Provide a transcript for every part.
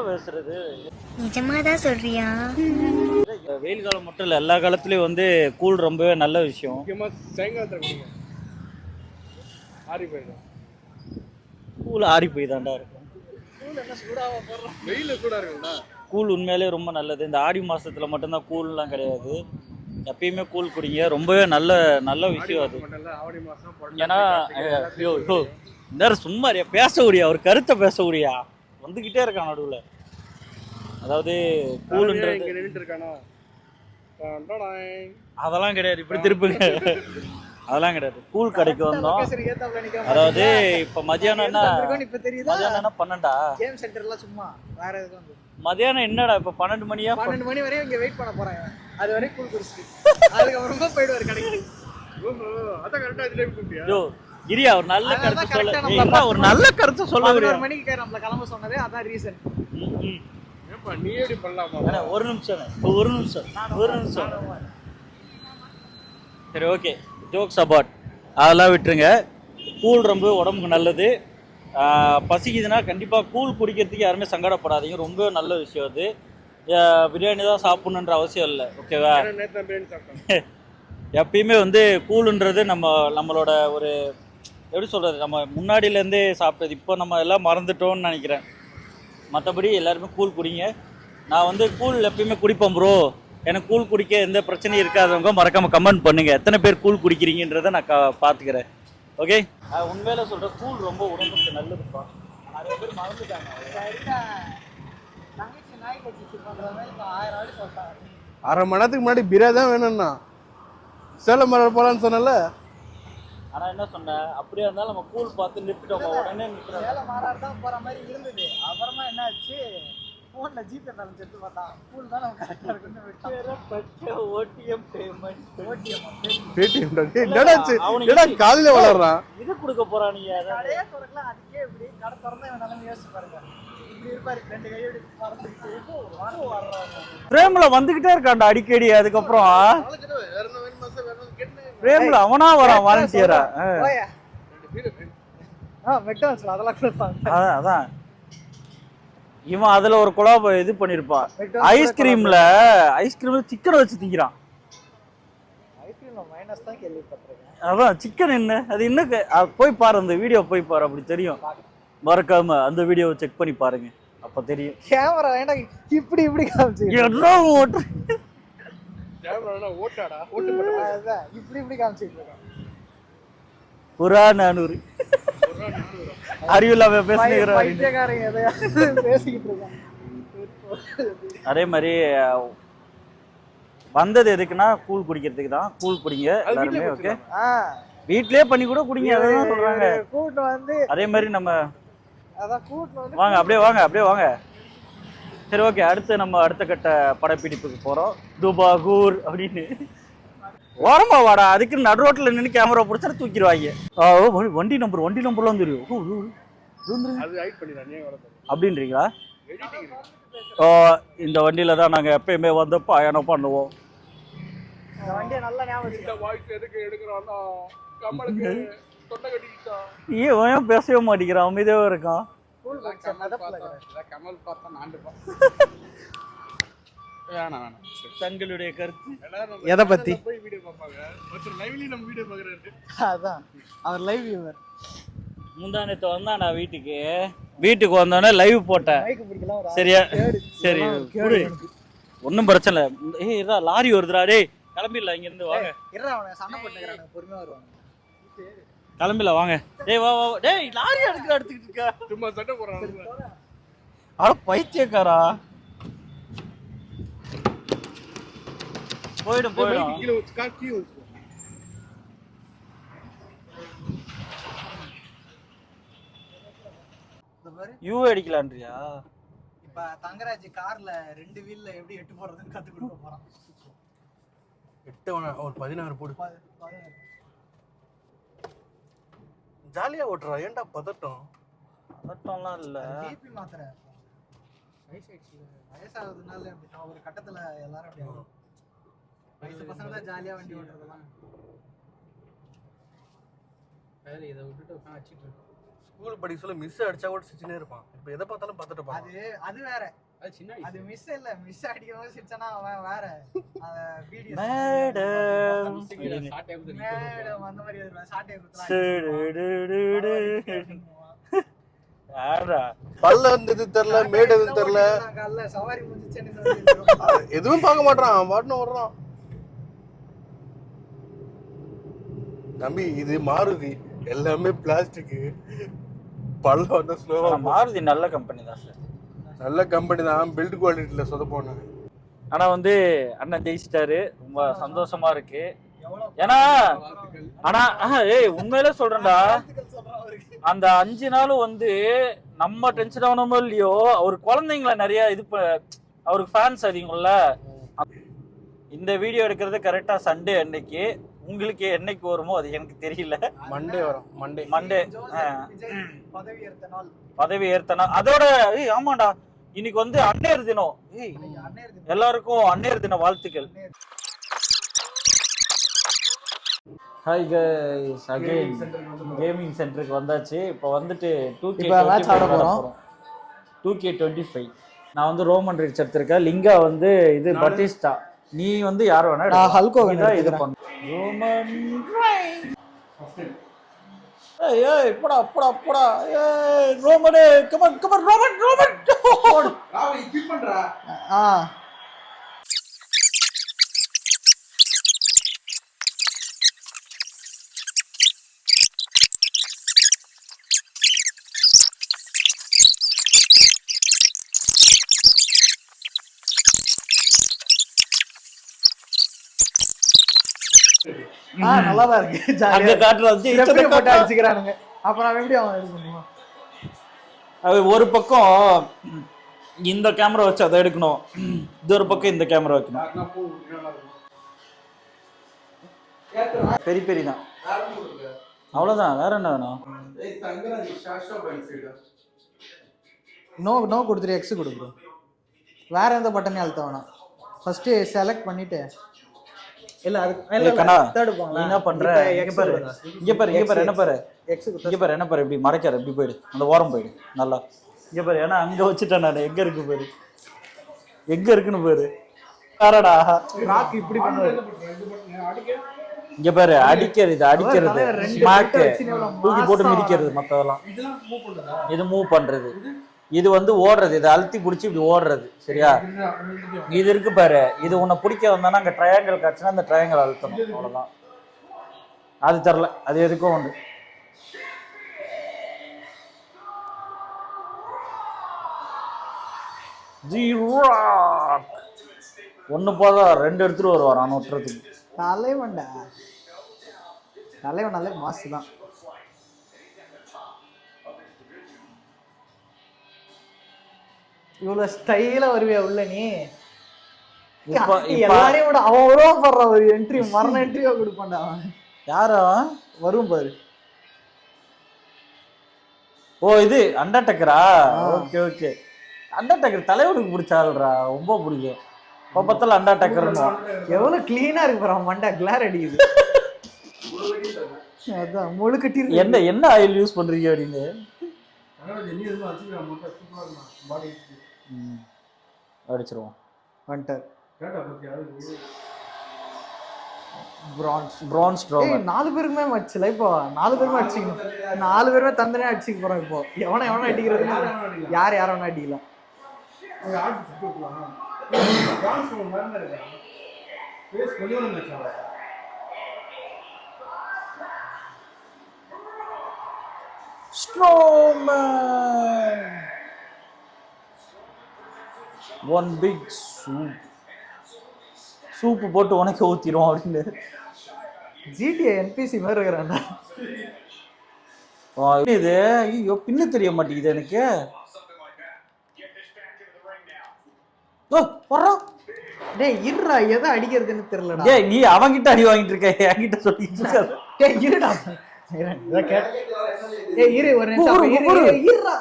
பேசுறது? நிஜமாதான் சொல்றியா? வெயில் காலம் மட்டும் இல்லை, எல்லா காலத்துலேயும் வந்து கூழ் ரொம்பவே நல்ல விஷயம். முக்கியமாக சாயங்காலத்தில் குடிங்க, ஆறி போயிடும். கூழ் ஆறி போய் தாண்டா இருக்கும். கூழ் என்ன சூடாக போடுறோம், வெயில் சூடாக இருக்குங்களா? கூழ் உண்மையிலே ரொம்ப நல்லது. இந்த ஆடி மாதத்தில் மட்டும்தான் கூழ்லாம் கிடையாது, எப்பயுமே கூழ் குடிங்க, ரொம்பவே நல்ல நல்ல விஷயம் அது. ஆடி மாதம் ஏன்னா நேரம் சும்மா பேச முடியா, ஒரு கருத்தை பேச முடியா, வந்துக்கிட்டே இருக்கான் நடுவில். அதாவது கூழுன்றது அதெல்லாம் கிடையாது, இப்படி திருப்புங்க. அதெல்லாம் கிடையாது. கூழ் கடைக்கு வந்தோம். அதாவது இப்போ மதியானம் என்ன 12 சும்மா வேற எதுவும் மதியானம் என்னடா இப்போ 12 மணியா? 12 மணி வரையும் இங்க வெயிட் பண்ண போறாங்க. அது வரைக்கும் கூழ் குடிச்சிட்டு அதுக்கப்புறமா போயிடுவாரு கடைக்கு. அதான் கரெக்டா இதுல கூப்பிட்டியா? யோ கிரியா, ஒரு நல்ல கருத்து சொல்ல, ஒரு நல்ல கருத்து சொல்ல. 11 மணிக்கு நம்மள கிளம்ப சொன்னதே அதான் ரீசன். ஏப்பா நீ எப்படி பண்ணலாமா? ஒரு நிமிஷம் சரி, ஓகே. ஜோக்ஸ் அபார்ட், அதெல்லாம் விட்டுருங்க. கூழ் ரொம்ப உடம்புக்கு நல்லது. பசிக்குதுன்னா கண்டிப்பாக கூழ் குடிக்கிறதுக்கு யாருமே சங்கடப்படாதீங்க, ரொம்ப நல்ல விஷயம் அது. பிரியாணி தான் சாப்பிட்ணுன்ற அவசியம் இல்லை, ஓகேவா? எப்பயுமே வந்து கூழுன்றது நம்மளோட ஒரு எப்படி சொல்கிறது, நம்ம முன்னாடியிலேருந்தே சாப்பிட்டது. இப்போ நம்ம எல்லாம் மறந்துட்டோம்னு நினைக்கிறேன். மற்றபடி எல்லாருமே கூழ் குடிங்க. நான் வந்து கூழ் எப்பயுமே குடிப்பேன் ப்ரோ. எனக்கு கூழ் குடிக்க எந்த பிரச்சனையும் இருக்காதவங்க மறக்காமல் கமெண்ட் பண்ணுங்கள், எத்தனை பேர் கூழ் குடிக்கிறீங்கன்றதை நான் பார்த்துக்கிறேன், ஓகே? உண்மையில சொல்கிற கூழ் ரொம்ப உடம்புக்கு நல்லதுப்பா. நிறைய பேர் மறந்துட்டாங்க. 1/2 மணி நேரத்துக்கு முன்னாடி பிரியா தான் வேணும்னா சேலம் மலை போகலான்னு சொன்னல. ஆனால் என்ன சொன்னேன், அப்படியே இருந்தாலும் நம்ம கூழ் பார்த்து நிறுத்திட்டோம், உடனே நிறுத்துறோம். சேலம் மாறாடு தான் போகிற மாதிரி இருந்தது. அப்புறமா என்ன ஆச்சு, ஃபோனில் ஜிபே பேலன்ஸ் எடுத்து பார்த்தா கூழ் தான் நம்ம கரெக்டாக இருக்குன்னு ஓடிஎம் பேமெண்ட். பேடிஎம் காலையில வளர்றான். இது கொடுக்க போறான். நீங்க கடையே தொடக்கலாம், அதுக்கே இப்படி கடை திறந்தா இவன் நிலைமை யோசிச்சு பாருங்க. இப்படி இருப்பாரு, 2 கையோடு பிரேம்ல வந்துகிட்டே இருக்காண்டா அடிக்கடி. அதுக்கப்புறம் பிரேம்ல அவனா வரான் வாலண்டியரா. அதான் இவன் அதுல ஒரு குழாப இது பண்ணிருப்பான். ஐஸ்கிரீம்ல சிக்கன் வச்சு திங்கிறான். அதான் சிக்கன் என்ன அது என்ன, போய் பாரு, அந்த வீடியோ போய் பாரு, அப்படி தெரியும். மறக்காம அந்த வீடியோவை செக் பண்ணி பாருங்க, அப்ப தெரியும். கேமரா வேண்டாம், இப்படி இப்படி காமிச்சு இப்படி இப்படி காமிச்சிட்டு புறா 400 அறிவில்லாம பேசிட்டு. அதே மாதிரி வந்தது எதுக்குன்னா கூழ் குடிக்கிறதுக்கு தான். கூழ் குடிங்க எல்லாருமே, ஓகே? வீட்லயே பண்ணி கூட குடிங்க, அதான் சொல்றாங்க. கூட்டம் வந்து அதே மாதிரி நம்ம வாங்க, அப்படியே வாங்க. சரி, ஓகே. அடுத்த கட்ட படப்பிடிப்புக்கு போறோம், துபாகூர் அப்படின்னு. ஓரமா வாடா, அதுக்கு நடு ரோட்ல நின்று கேமரா பிடிச்சா தூக்கிடுவாங்க. வண்டி நம்பர்லாம் தெரியும் அப்படின்றீங்களா? இந்த வண்டியில தான் நாங்க எப்பயுமே வந்து பயணம் பண்ணுவோம். ஏன் பேசவே மாட்டேங்கிறான், அமைதியாவே இருக்கான். தங்களுடைய கருத்து எதை பத்தி? அவர் லைவ் வியூவர். முந்தானத்து வந்தா நான் வீட்டுக்கு வந்தோடனே லைவ் போட்டேன். சரியா? சரி, ஒன்றும் பிரச்சனை இல்லை. ஏய் லாரி வருதுடா, டேய் கிளம்பிடலாம், இங்க இருந்து வாங்க. கிளம்பிடலாம் வாங்க. டேய் வா, டேய் லாரி எடுத்துக்கிட்டு இருக்கா, சும்மா சட்டை போடுறான். அட பைத்தியக்காரா, போயிடும். யூ அடிக்கலான்றியா? இப்ப தங்கராஜ் கார்ல 2 வீல்ல எப்படி 8 போடுறதுன்னு கத்து கொடுக்க போறான். 8 ஒரு 16 போடு. ஜாலியா ஓட்டுறா, ஏன்டா பதட்டம்லாம் இல்ல. டிபி மாத்திர வயசாகுதுனால அப்படி ஒரு கட்டத்துல எல்லாரும் அப்படி ஆகும். வயசு பசங்க தான் ஜாலியா வண்டி ஓட்டுறதெல்லாம். இதை விட்டுட்டு வச்சுட்டு ஸ்கூல் படிக்க சொல்ல மிஸ் அடிச்சா கூட சிரிச்சுனே இருப்பான். இப்போ எதை பார்த்தாலும் பார்த்துட்டு இருப்பான். அது வேற. அது சின்ன அது மிஸ் இல்ல, மிஸ் அடிக்கும்போது சிரிச்சானா அவன் வேற. அந்த வீடியோ மேடம் மேடம் அந்த மாதிரி சாட்டை குத்துறான். பல்ல வந்தது தெரியல, மேடு எதுவும் தெரியல, காலைல சவாரி முடிஞ்சிச்சேன்னு எதுவும் பார்க்க மாட்டான். அவன் பாட்டுன்னு வர்றான். தம்பி இது மாருதி, எல்லாமே பிளாஸ்டிக். பல்ல வந்தா ஸ்லோவா. மாருதி நல்ல கம்பெனி தான் சார், நல்ல கம்பெனி தான், பில்ட் குவாலிட்டியில் சொதப்போன. ஆனா வந்து அண்ணன் ஜெயிச்சிட்டாரு, ரொம்ப சந்தோஷமா இருக்கு. ஏன்னா ஆனா ஏய் உண்மையிலே சொல்றேன்டா, அந்த 5 நாளும் வந்து நம்ம டென்ஷன் ஆகணுமோ இல்லையோ, அவர் குழந்தைங்களை நிறைய இது அவருக்கு ஃபேன்ஸ் அதிகம்ல. இந்த வீடியோ எடுக்கிறது கரெக்டா சண்டே அன்னைக்கு. உங்களுக்கு என்னைக்கு வருமோ அது எனக்கு தெரியல. மண்டே வரும். மண்டே பதவி ஏற்ற நாள். அதோட ஆமாண்டா, இன்னைக்கு வந்து அன்னையர் தினம். எல்லாருக்கும் அன்னையர் தின வாழ்த்துக்கள். ஹாய் கைஸ், அகைன் கேமிங் சென்டருக்கு வந்தாச்சு. இப்போ வந்துட்டு 2K25. நான் வந்து ரோமன் ரிட்ஸ் எடுத்திருக்கேன். லிங்கா வந்து இது பட்டிஸ்டா. நீ வந்து யார் வேணா ஹல்கோ இது பண்ணு. ரோமன் ஏய் போடா போடா போடா. ஏய் Roman come on come on Roman கிப் பண்றா. நல்லாதான் இருக்கு. அங்க காட்டுற வந்து போட்டு அடிச்சுக்கிறானுங்க. அப்புறம் அவன் எப்படி அவன் இது பண்ணுவான்? அது ஒரு பக்கம் இந்த கேமரா வச்சு அதை எடுக்கணும், இது ஒரு பக்கம் இந்த கேமரா வைக்கணும். பெரிய பெரிய தான், அவ்வளவுதான். வேற என்ன வேணும்? நோ கொடுத்துரு, எக்ஸ் கொடுக்குறோம். வேற எந்த பட்டனையும் அழுத்த வேணாம். ஃபர்ஸ்ட் செலக்ட் பண்ணிட்டு இல்ல அது என்ன பண்ற? இங்க பாரு என்ன பாரு, இங்க பாரு என்ன பாரு, இப்படி மறைக்காரு, இப்படி போயிடு, அந்த ஓரம் போயிடு நல்லா. இங்க பாரு, ஏன்னா அங்க வச்சுட்டேன் நான். எங்க இருக்கு பாரு, எங்க இருக்குன்னு பாரு. பாரடா ராக் இப்படி பண்ணுவாரு. இங்க பாரு, அடிக்கிறது, இது அடிக்கிறது, ஸ்மாக் தூக்கி போட்டு மிதிக்கிறது, மத்ததெல்லாம் இது மூவ் பண்றது. இது வந்து ஓடுறது, இதை அழுத்தி பிடிச்சி இப்படி ஓடுறது. சரியா? இது இருக்கு பாரு, இது உன்னை பிடிக்க வந்தானா அங்க ட்ரையாங்கிள் காட்சினா அந்த ட்ரையாங்கிள் அழுத்தணும், அவ்வளவுதான். அது தரல, அது எதுக்கும் உண்டு. ஒன்னு போதா, 2 எடுத்துட்டு வருவார் நான் ஒட்டுறதுக்கு. தலைவன் நல்ல மாசு தான். இவ்வளவு ஸ்டைலா வருவியா உள்ள நீ? எல்லாரையும் விட அவன் உருவா போடுற ஒரு என்ட்ரி, மரண என்ட்ரியா கொடுப்பான்டா அவன். யாரா வரும் பாரு. ஓ இது அண்டர்டேக்கரா? Okay okay. அண்டர்டேக்கர் தலைவனுக்கு பிடிச்சாள்றா, ரொம்ப பிடிக்கும். பக்கத்துல அண்டர்டேக்கர் எவ்வளவு கிளீனா இருக்கு பாரு, மண்டா கிளார் அடிக்குது. அதான் முழுக்கட்டி. என்ன ஆயில் யூஸ் பண்றீங்க அப்படின்னு அடிச்சிருவோம். பிரான்ஸ் 4 பேருக்குமே அடிச்சல. இப்போ 4 பேருமே அடிச்சிக்கணும். 4 பேருமே தந்தனே அடிச்சுக்க போறோம். இப்போ எவனை அடிக்கிறது, யார் வேணா அடிக்கலாம். Strowman, one big soup போட்டு உனக்கு ஊத்திரும் அப்படின்னு. GTA NPC மாதிரி இருக்கிறான்டா. இது ஐயோ பின்ன தெரிய மாட்டேங்குது எனக்கு. டேய் இருடா, எதை அடிக்கிறதுன்னு தெரியலடா. டேய் நீ அவங்கிட்ட அடி வாங்கிட்டு இருக்க, என்கிட்ட சொல்லிட்டு இருக்காத. டேய் இருடா, இரு ஒரு நிமிஷம் இருடா.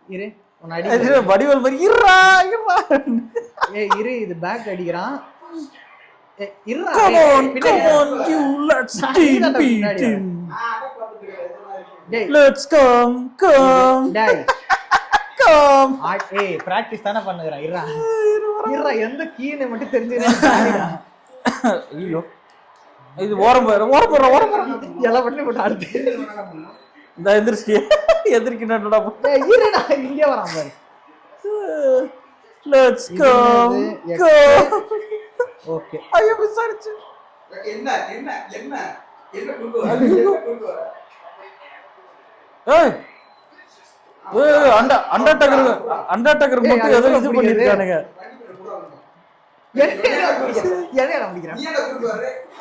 இரு உன்னை அடி வடிவல் மாதிரி இருடா. இரு, இது பேக் அடிக்கிறான். Come on, you let's team beat him. டேய் லெட்ஸ் கம் டேய் கம் ஏய் பிராக்டிஸ் தானே பண்ணுகிறேன். இருடா எந்த கீன்னு மட்டும் தெரிஞ்சுக்கிறேன். ஐயோ இது ஓரம் எல்லாம் பண்ணி போட்டு அடுத்து இந்த எந்திரிச்சு எந்திரிக்கிட்டா இருடா இங்கே வரான் பாரு. லெட்ஸ் கம் ஓகே ஐயோ மிஸ் ஆயிடுச்சு. என்ன என்ன என்ன என்ன கொண்டு ஏய் அண்டர்டேக்கர் மட்டும் ஏதோ இது பண்ணிருக்கானுங்க.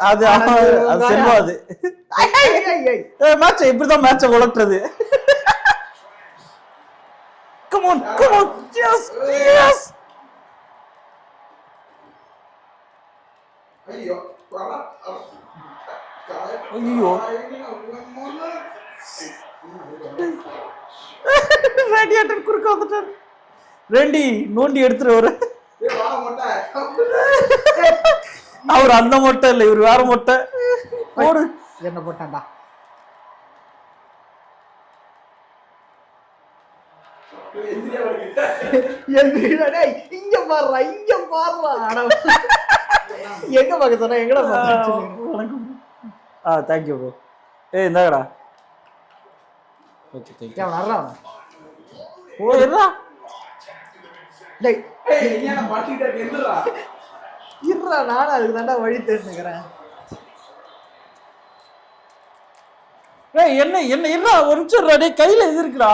அது செல்வா அது மேட்ச் இப்படிதான் மேட்ச உலட்டுறது. Come on, yes, yes. ஐயோ ரேடியேட்டர் குறுக்க வந்துட்டார். ரெண்டி நோண்டி எடுத்துருவாரு. அவர் அந்த மொட்டை இல்ல, இவர் வேற மொட்டை. போடு என்ன போட்டான்டா. இங்க பாடுறா எங்க பாக்க சொன்னா எங்கடா தேங்க்யூ ப்ரோ. ஏய் இந்தாடா. Okay thank you. வர்றா போடுறா. டேய் என்ன பாட்டிட்ட எந்திரா. இருடா நானும் அதுக்கு தாண்டா வழி தேடினுக்கிறேன். ஏய் என்ன என்ன இருடா ஒரு நிமிஷம் இருடா. டேய் கையில எது இருக்குடா?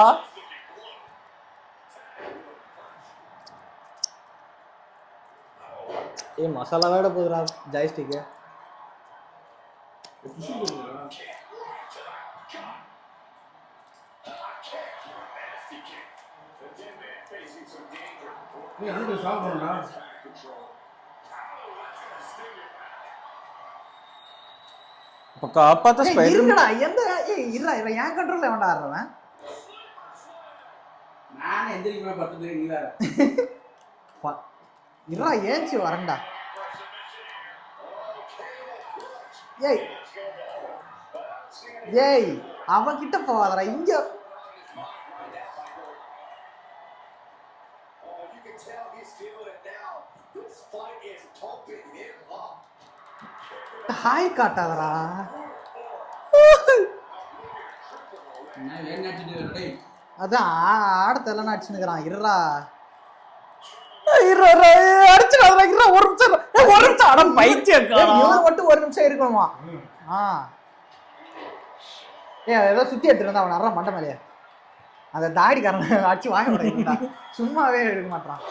ஏய் மசாலா வேட போகுதுடா ஜாய்ஸ்டிக்கு. காப்பாத்த ஸ்பைடர் இருக்கடா. எந்த இருடா என் கண்ட்ரோல்ல எவன்டா ஆடுறவன்? நானே எந்திரிக்கவே பத்துது நீ வேற. இருடா ஏஞ்சி வரேன்டா. ஏய் ஏய் அவன் கிட்ட போவாதடா இங்க. ஹாய் காட்டாதடா. அதான் ஆடத்தெல்லாம் அடிச்சுன்னுக்குறான். இருடா மட்டும் ஒரு நிமிஷம் இருக்கணுமா? ஏதோ சுத்தி எடுத்துட்டு இருந்தா அவன் அற மண்டை மேலையா அந்த தாடிக்காரன் அடிச்சு வாங்க முடியுங்களா? சும்மாவே எடுக்க மாட்டான்.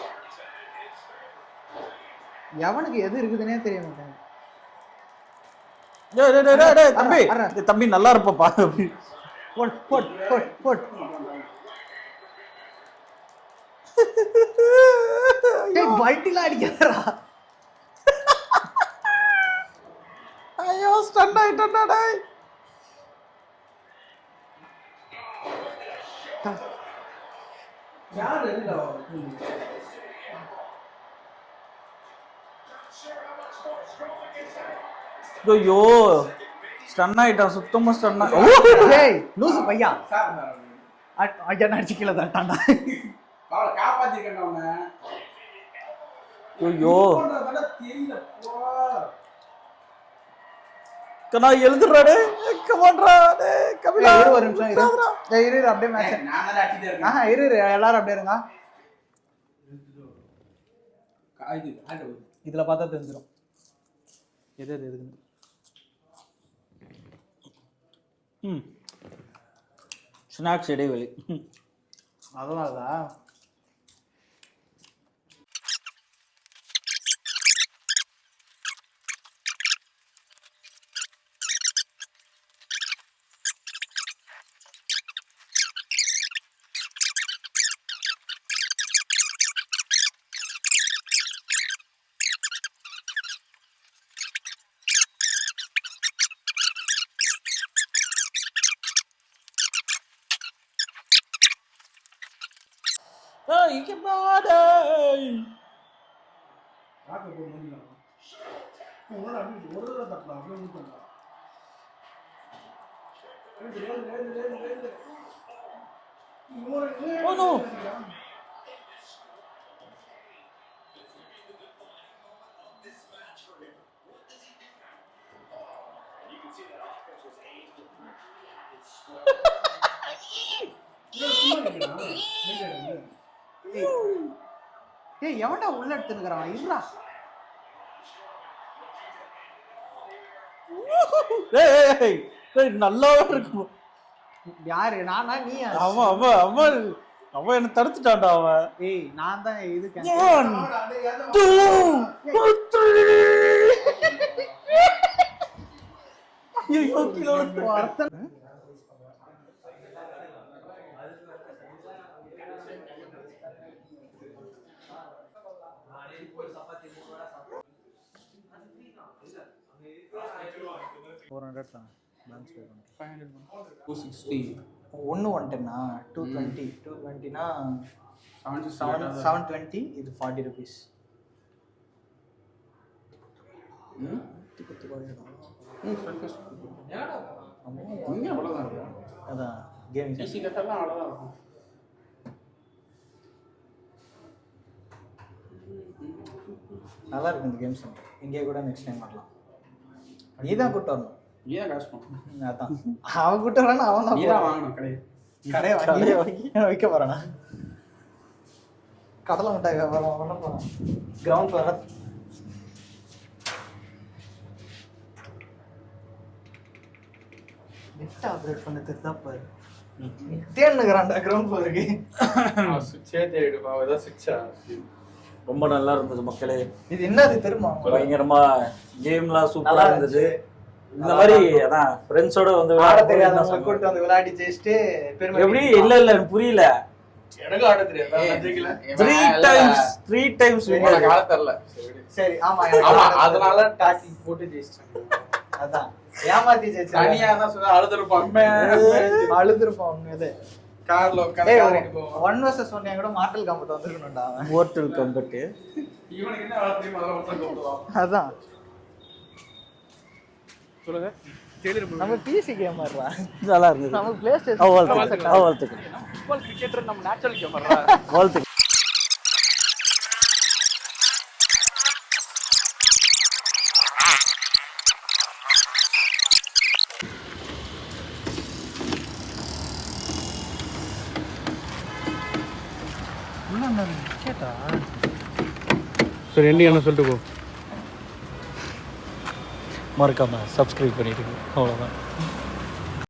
எவனுக்கு எது இருக்குதுன்னே தெரிய மாட்டேன். தம்பி தம்பி நல்லா இருப்பா. போட் போட் போட் போட். பல்ட்டிலாம் அடிக்கிறா. ஐயோ ஸ்டன் ஆயிட்டா. டேய் யார் ரெடிடா? ஐயோ ஸ்டன் ஆயிட்டான். சுத்தமா ஸ்டன். ஏய் லூசு பையா. ஐயா அடிச்சு கீழே தட்டான்டா. அவளை காப்பாத்திருக்கேன் அவனை. ஐயோ தெரியல போ. கண்ணா எழுதுறாடே. கமான்டா டேய் கபிலா. ஒரு நிமிஷம் இரு. டேய் இரு அப்படியே மேட்ச். நான் தான் அடிச்சிட்டே இருக்கேன். இரு எல்லாரும் அப்படியே இருங்க. இதுல பார்த்தா தெரிஞ்சிடும் எது எது எதுன்னு. ஸ்நாக்ஸ் இடைவெளி. அதனாலதான் இங்க பாடே. ராக்க போ முடியல. உன்னோட அப்படி ஒரு தடவை தட்டலாம் அப்படியே பண்ணலாம். Oh no. ஏய் எவன்டா உள்ள எடுத்துக்கிறான் இருடா. ஏய் நல்லாவே இருக்கும். யாரு நானா நீயா? அவன் என்ன தடுத்துட்டான்டா அவன். ஏய் நான் தான் இது 1 2 3. ஐயோ கிலோ அர்த்தம். ஒன்று 110 220 220னா 720 இது 40 rupees. அதான் கேம் நல்லா இருக்கு இந்த கேம்ஸ். இங்கே கூட நெக்ஸ்ட் டைம் வரலாம். நீ தான் கூட்டு வரணும். அதான் அவன் கூட்டு வரானா அவன் தான் வாங்கணும். கடையை வாங்கி வைக்க போறானா? கடலை மிட்டாய் வியாபாரம் பண்ண போறான். கிரவுண்ட் வர நெட் ஆப்ரேட் பண்ண தெரிஞ்சா பாரு. தேன்னுக்குறான்டா கிரவுண்ட் ஃப்ளோருக்கு. சுவிட்சே தேடிடுப்பா. ஏதாவது சுவிட்சா? ரொம்ப நல்லா இருந்தது மக்களே. இது என்னது தெரியுமா? பயங்கரமா கேம்லாம் சூப்பரா இருந்தது. இந்த மாதிரி அதான் ஃப்ரெண்ட்ஸோட வந்து ஆட தெரியாதவங்க கூட்டு வந்து விளையாடி ஜெயிச்சிட்டு பெருமை. எப்படி இல்ல எனக்கு புரியல. எனக்கு ஆட தெரியாது. 3 டைம்ஸ் எனக்கு ஆட தெரியல. சரி ஆமா அதனால டாக்கிங் போட்டு ஜெயிச்சிட்டாங்க. அதான் ஏமாத்தி ஜெயிச்சா. தனியா தான் சொல்ல அழுதுருப்பான். அழுதுருப்பான் உண்மையிலே. கார்ல உட்கார்ந்து காரிட்டு போவான். 1 vs 1 கூட மார்டல் காம்பட் வந்திருக்கணும்டா அவன். Mortal combat. இவனுக்கு என்ன வேலை தெரியுமா? அதெல்லாம் ஒருத்தன் கூப்பிடுவான். அதான் சொல்லுங்க. நம்ம பிசி கேமர்ரா. நல்லா இருந்தது. நம்ம பிளே ஸ்டேஷன் வாழ்த்துக்கள். ஃபுட்பால் கிரிக்கெட்டர் நம்ம நேச்சுரல் கேமரா. வாழ்த்துக்கள். கேட்டா சரி என்ன சொல்லிட்டு போ. மறக்காம சப்ஸ்கிரைப் பண்ணிடுங்க. அவ்வளோதான்.